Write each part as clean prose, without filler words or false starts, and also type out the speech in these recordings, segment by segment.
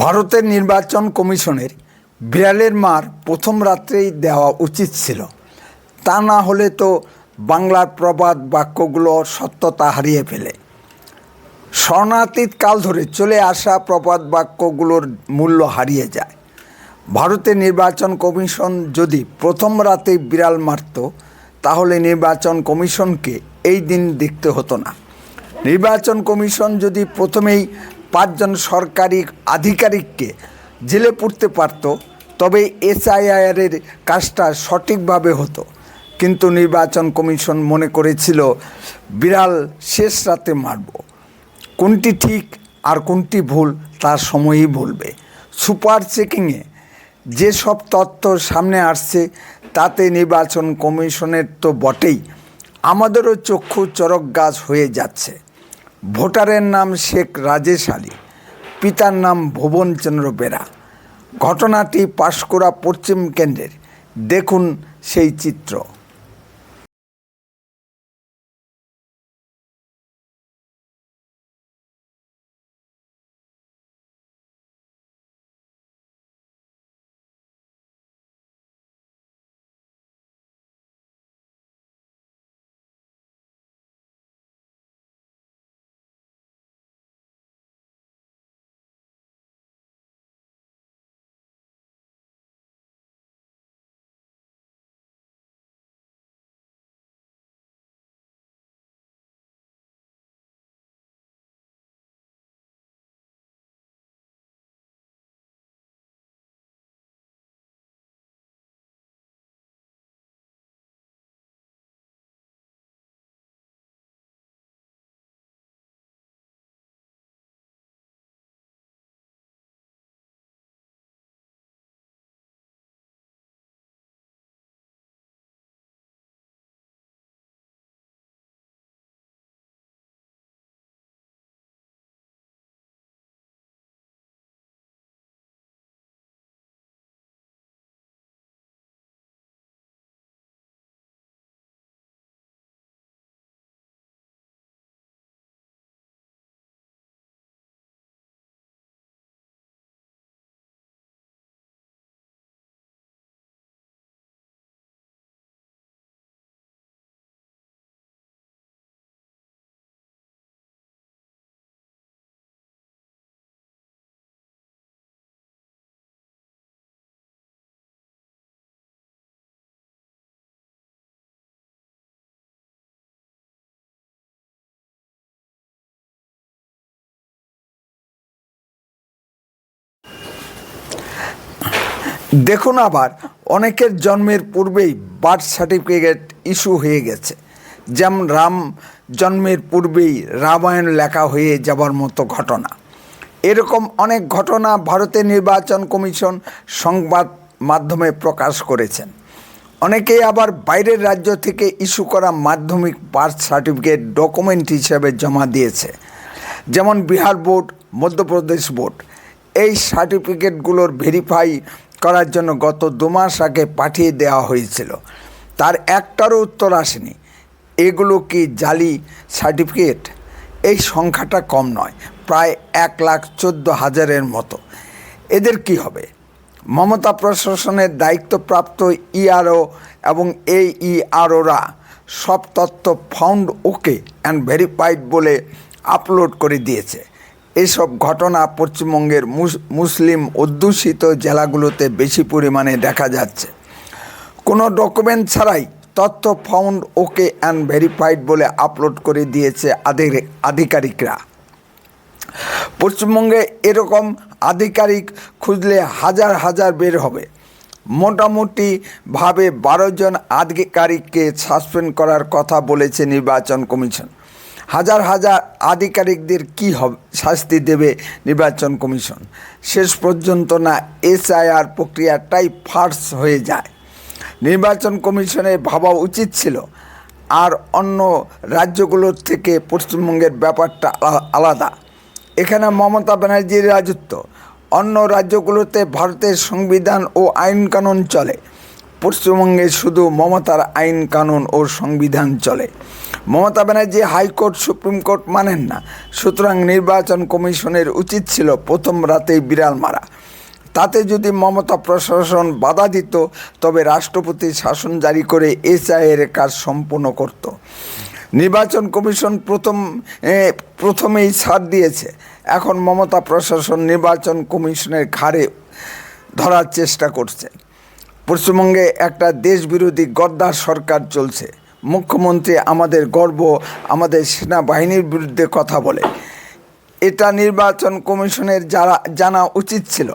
ভারতের নির্বাচন কমিশনের বিড়ালের মার প্রথম রাত্রেই দেওয়া উচিত ছিল। তা না হলে তো বাংলার প্রবাদ বাক্যগুলো সত্যতা হারিয়ে ফেলে। স্মরণাতীত কাল ধরে চলে আসা প্রবাদ বাক্যগুলোর মূল্য হারিয়ে যায়। ভারতের নির্বাচন কমিশন যদি প্রথম রাতেই বিড়াল মারত, তাহলে নির্বাচন কমিশনকে এই দিন দেখতে হতো না। নির্বাচন কমিশন যদি প্রথমেই 5 জন সরকারি আধিকারিককে জেলে পুরতে পারত, তবে এসআইআরের কাজটা সঠিকভাবে হতো। কিন্তু নির্বাচন কমিশন মনে করেছিল বিড়াল শেষ রাতে মারব। কোনটি ঠিক আর কোনটি ভুল তা সময়ই বলবে। সুপার চেকিংয়ে যেসব তথ্য সামনে আসছে তাতে নির্বাচন কমিশনের তো বটেই, আমাদেরও চক্ষু চরক গাছ হয়ে যাচ্ছে। ভোটারের নাম শেখ রাজেশ আলী, পিতার নাম ভুবনচন্দ্র বেরা। ঘটনাটি পাঁশকুড়া পশ্চিম কেন্দ্রের। দেখুন সেই চিত্র। দেখুন, আবার অনেকের জন্মের পূর্বেই বার্থ সার্টিফিকেট ইস্যু হয়ে গেছে। যেমন রাম জন্মের পূর্বেই রামায়ণ লেখা হয়ে যাবার মতো ঘটনা। এরকম অনেক ঘটনা ভারতের নির্বাচন কমিশন সংবাদ মাধ্যমে প্রকাশ করেছেন। অনেকেই আবার বাইরের রাজ্য থেকে ইস্যু করা মাধ্যমিক বার্থ সার্টিফিকেট ডকুমেন্ট হিসেবে জমা দিয়েছে। যেমন বিহার বোর্ড, মধ্যপ্রদেশ বোর্ড। এই সার্টিফিকেটগুলোর ভেরিফাই করার জন্য গত 2 মাস আগে পাঠিয়ে দেওয়া হয়েছিল, তার একটারও উত্তর আসেনি। এগুলো কি জালি সার্টিফিকেট? এই সংখ্যাটা কম নয়, প্রায় 1,14,000-এর মতো। এদের কি হবে? মমতা প্রশাসনের দায়িত্বপ্রাপ্ত ইআরও এবং এইইআরওরা সব তথ্য ফাউন্ড ওকে অ্যান্ড ভেরিফাইড বলে আপলোড করে দিয়েছে। এসব ঘটনা পশ্চিমবঙ্গের মুসলিম অধ্যুষিত জেলাগুলোতে বেশি পরিমাণে দেখা যাচ্ছে। কোনো ডকুমেন্ট ছাড়াই তথ্য ফাউন্ড ওকে অ্যান্ড ভেরিফাইড বলে আপলোড করে দিয়েছে আধিকারিকরা। পশ্চিমবঙ্গে এরকম আধিকারিক খুঁজলে হাজার হাজার বের হবে। মোটামুটিভাবে 12 জন আধিকারিককে সাসপেন্ড করার কথা বলেছে নির্বাচন কমিশন। হাজার হাজার আধিকারিকদের কী হবে, শাস্তি দেবে নির্বাচন কমিশন? শেষ পর্যন্ত না এসআইআর প্রক্রিয়াটাই ফার্স হয়ে যায়। নির্বাচন কমিশনের ভাবা উচিত ছিল আর অন্য রাজ্যগুলোর থেকে পশ্চিমবঙ্গের ব্যাপারটা আলাদা। এখানে মমতা ব্যানার্জির রাজত্ব। অন্য রাজ্যগুলোতে ভারতের সংবিধান ও আইনকানুন চলে। পশ্চিমবঙ্গে শুধু মমতার আইন কানুন ও সংবিধান চলে। Mamata Banerjee high court supreme court মানেন না, সুতরাং নির্বাচন কমিশনের উচিত ছিল প্রথম রাতেই বিড়াল মারা। তাতে যদি মমতা প্রশাসন বাধা দিত তবে রাষ্ট্রপতি শাসন জারি করে এসআইয়ের কাজ সম্পূর্ণ করত। নির্বাচন কমিশন প্রথমেই ছাড় দিয়েছে, এখন মমতা প্রশাসন নির্বাচন কমিশনের ঘাড়ে ধরার চেষ্টা করছে। পশ্চিমবঙ্গে একটা দেশবিরোধী গদ্দার সরকার চলছে। মুখ্যমন্ত্রী আমাদের গর্ব, আমাদের সেনাবাহিনীর বিরুদ্ধে কথা বলে। এটা নির্বাচন কমিশনের জানা উচিত ছিল।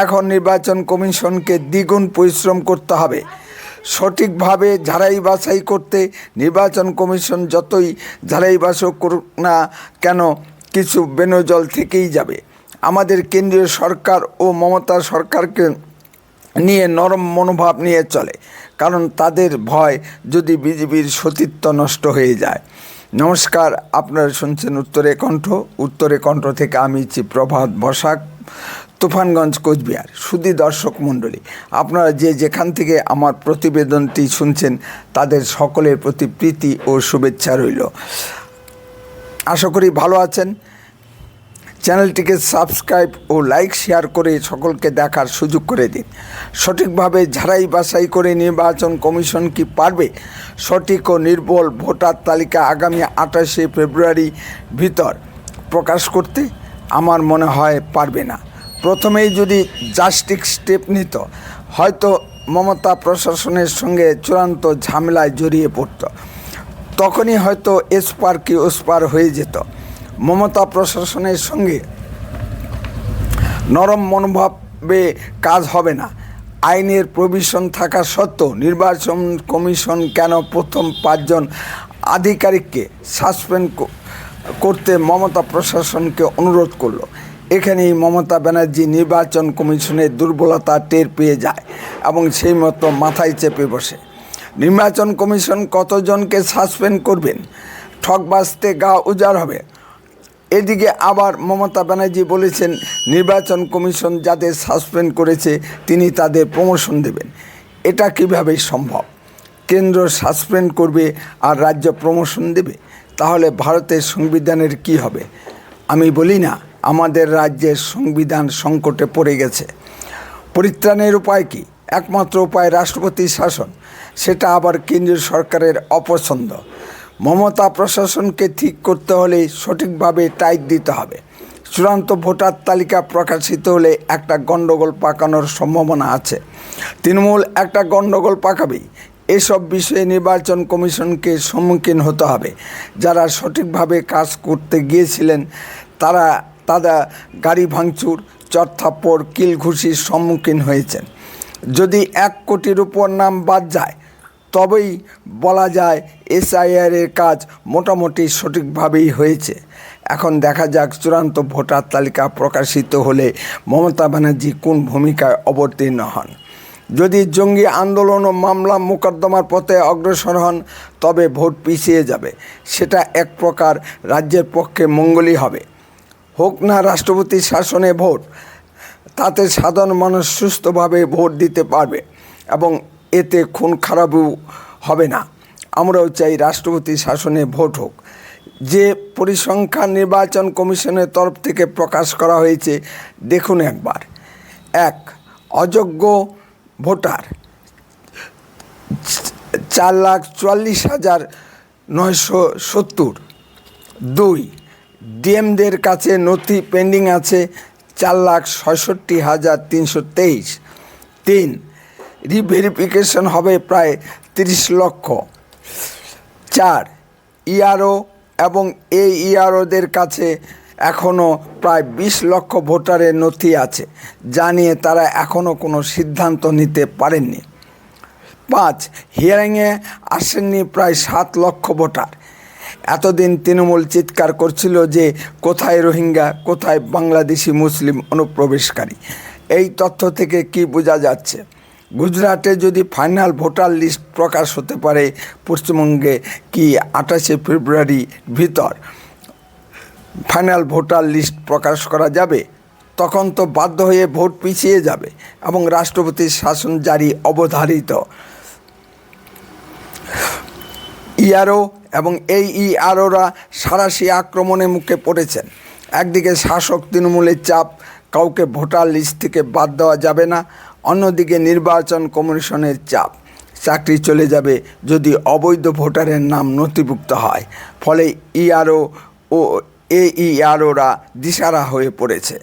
এখন নির্বাচন কমিশনকে দ্বিগুণ পরিশ্রম করতে হবে সঠিকভাবে ঝাড়াই বাছাই করতে। নির্বাচন কমিশন যতই ঝাড়াই বাছাই করুক না কেন, কিছু বেনজল থেকেই যাবে। আমাদের কেন্দ্রীয় সরকার ও মমতা সরকারকে নিয়ে নরম মনোভাব নিয়ে চলে, কারণ তাদের ভয় যদি বিজেপির সতীত্ব নষ্ট হয়ে যায়। নমস্কার, আপনারা শুনছেন উত্তরে কণ্ঠ থেকে আমি প্রভাত বসাক, তুফানগঞ্জ, কোচবিহার। শুধু দর্শক মণ্ডলী, আপনারা যেখান থেকে আমার প্রতিবেদনটি শুনছেন তাদের সকলের প্রতি প্রীতি ও শুভেচ্ছা রইল। আশা করি ভালো আছেন। চ্যানেলটিকে সাবস্ক্রাইব ও লাইক শেয়ার করে সকলকে দেখার সুযোগ করে দিন। সঠিকভাবে ঝাড়াই বাছাই করে নির্বাচন কমিশন কি পারবে সঠিক ও নির্ভুল ভোটার তালিকা আগামী 28শে ফেব্রুয়ারি ভিতর প্রকাশ করতে? আমার মনে হয় পারবে না। প্রথমেই যদি জাস্টিক স্টেপ নিত, হয়তো মমতা প্রশাসনের সঙ্গে চূড়ান্ত ঝামেলায় জড়িয়ে পড়ত। তখনই হয়তো এসপার কি ওসপার হয়ে যেত। মমতা প্রশাসনের সঙ্গে নরম মনোভাবে কাজ হবে না। আইনের প্রভিশন থাকা সত্ত্বেও নির্বাচন কমিশন কেন প্রথম 5 জন আধিকারিককে সাসপেন্ড করতে মমতা প্রশাসনকে অনুরোধ করলো? এখানেই মমতা ব্যানার্জি নির্বাচন কমিশনের দুর্বলতা টের পেয়ে যায় এবং সেই মতো মাথায় চেপে বসে। নির্বাচন কমিশন কতজনকে সাসপেন্ড করবেন? ঠকবাজতে গা উজাড় হবে। এদিকে আবার মমতা ব্যানার্জি বলেছেন নির্বাচন কমিশন যাদের সাসপেন্ড করেছে তিনি তাদের প্রমোশন দেবেন। এটা কিভাবে সম্ভব? কেন্দ্র সাসপেন্ড করবে আর রাজ্য প্রমোশন দেবে? তাহলে ভারতের সংবিধানের কি হবে? আমি বলি না আমাদের রাজ্যের সংবিধান সংকটে পড়ে গেছে। পরিত্রাণের উপায় কি? একমাত্র উপায় রাষ্ট্রপতির শাসন। সেটা আবার কেন্দ্রীয় সরকারের অপছন্দ। মমতা প্রশাসনকে ঠিক করতে হলে সঠিকভাবে টাইট দিতে হবে। চূড়ান্ত ভোটার তালিকা প্রকাশিত হলে একটা গণ্ডগোল পাকানোর সম্ভাবনা আছে। তৃণমূল একটা গণ্ডগোল পাকাবেই। এসব বিষয়ে নির্বাচন কমিশনকে সম্মুখীন হতে হবে। যারা সঠিকভাবে কাজ করতে গিয়েছিলেন তারা গাড়ি ভাঙচুর, চড়থাপ্পড়, কিলঘুষির সম্মুখীন হয়েছেন। যদি 1 কোটির উপর নাম বাদ যায় তবেই বলা যায় এসআইআরের কাজ মোটামুটি সঠিকভাবেই হয়েছে। এখন দেখা যাক চূড়ান্ত ভোটার তালিকা প্রকাশিত হলে মমতা ব্যানার্জি কোন ভূমিকায় অবতীর্ণ হন। যদি জঙ্গি আন্দোলন ও মামলা মোকদ্দমার পথে অগ্রসর হন তবে ভোট পিছিয়ে যাবে। সেটা এক প্রকার রাজ্যের পক্ষে মঙ্গলই হবে। হোক না রাষ্ট্রপতির শাসনে ভোট, তাতে সাধারণ মানুষ সুস্থভাবে ভোট দিতে পারবে এবং এতে খুন খারাপও হবে না। আমরাও চাই রাষ্ট্রপতি শাসনে ভোট হোক। যে পরিসংখ্যান নির্বাচন কমিশনের তরফ থেকে প্রকাশ করা হয়েছে দেখুন একবার। 1. অযোগ্য ভোটার 4,44,970। 2. ডিএমদের কাছে নথি পেন্ডিং আছে 4,66,323। 3. রিভেরিফিকেশন হবে প্রায় 30 লক্ষ। 4. ইআরও এবং ইআরওদের কাছে এখনও প্রায় 20 লক্ষ ভোটারের নথি আছে, যা নিয়ে তারা এখনও কোনো সিদ্ধান্ত নিতে পারেননি। 5. হিয়ারিংয়ে আসেননি প্রায় 7 লক্ষ ভোটার। এতদিন তৃণমূল চিৎকার করছিল যে কোথায় রোহিঙ্গা, কোথায় বাংলাদেশি মুসলিম অনুপ্রবেশকারী। এই তথ্য থেকে কি বোঝা যাচ্ছে? গুজরাটে যদি ফাইনাল ভোটার লিস্ট প্রকাশ হতে পারে, পশ্চিমবঙ্গে কি 28শে ফেব্রুয়ারি ভিতর ফাইনাল ভোটার লিস্ট প্রকাশ করা যাবে? তখন তো বাধ্য হয়ে ভোট পিছিয়ে যাবে এবং রাষ্ট্রপতির শাসন জারি অবধারিত। ইআরও এবং এই ইআরওরা সাঁড়াশি আক্রমণের মুখে পড়েছেন। একদিকে শাসক তৃণমূলের চাপ, কাউকে ভোটার লিস্ট থেকে বাদ দেওয়া যাবে না, অন্যদিকে নির্বাচন কমিশনের চাপ, চাকরি চলে যাবে যদি অবৈধ ভোটারের নাম নথিভুক্ত হয়। ফলে ইআরও ও এইআরওরা দিশারা হয়ে পড়েছে,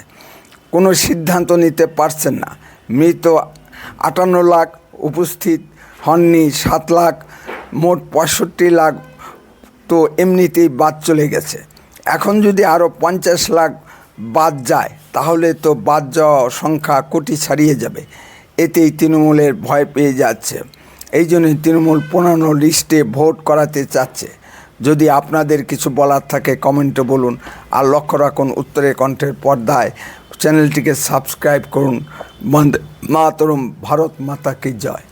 কোনো সিদ্ধান্ত নিতে পারছেন না। মৃত 58 লাখ, উপস্থিত হননি 7 লাখ, মোট 65 লাখ তো এমনিতেই বাদ চলে গেছে। এখন যদি আরও 50 লাখ বাদ যায় তাহলে তো বাদ যাওয়া সংখ্যা কোটি ছাড়িয়ে যাবে। এতেই তৃণমূলের ভয় পেয়ে যাচ্ছে। এই জন্যই তৃণমূল পুরানো লিস্টে ভোট করাতে চাচ্ছে। যদি আপনাদের কিছু বলার থাকে কমেন্টে বলুন। আর লক্ষ্য রাখুন উত্তরের কণ্ঠের পর্দায়। চ্যানেলটিকে সাবস্ক্রাইব করুন। বন্দে মাতরম, ভারত মাতা কি জয়।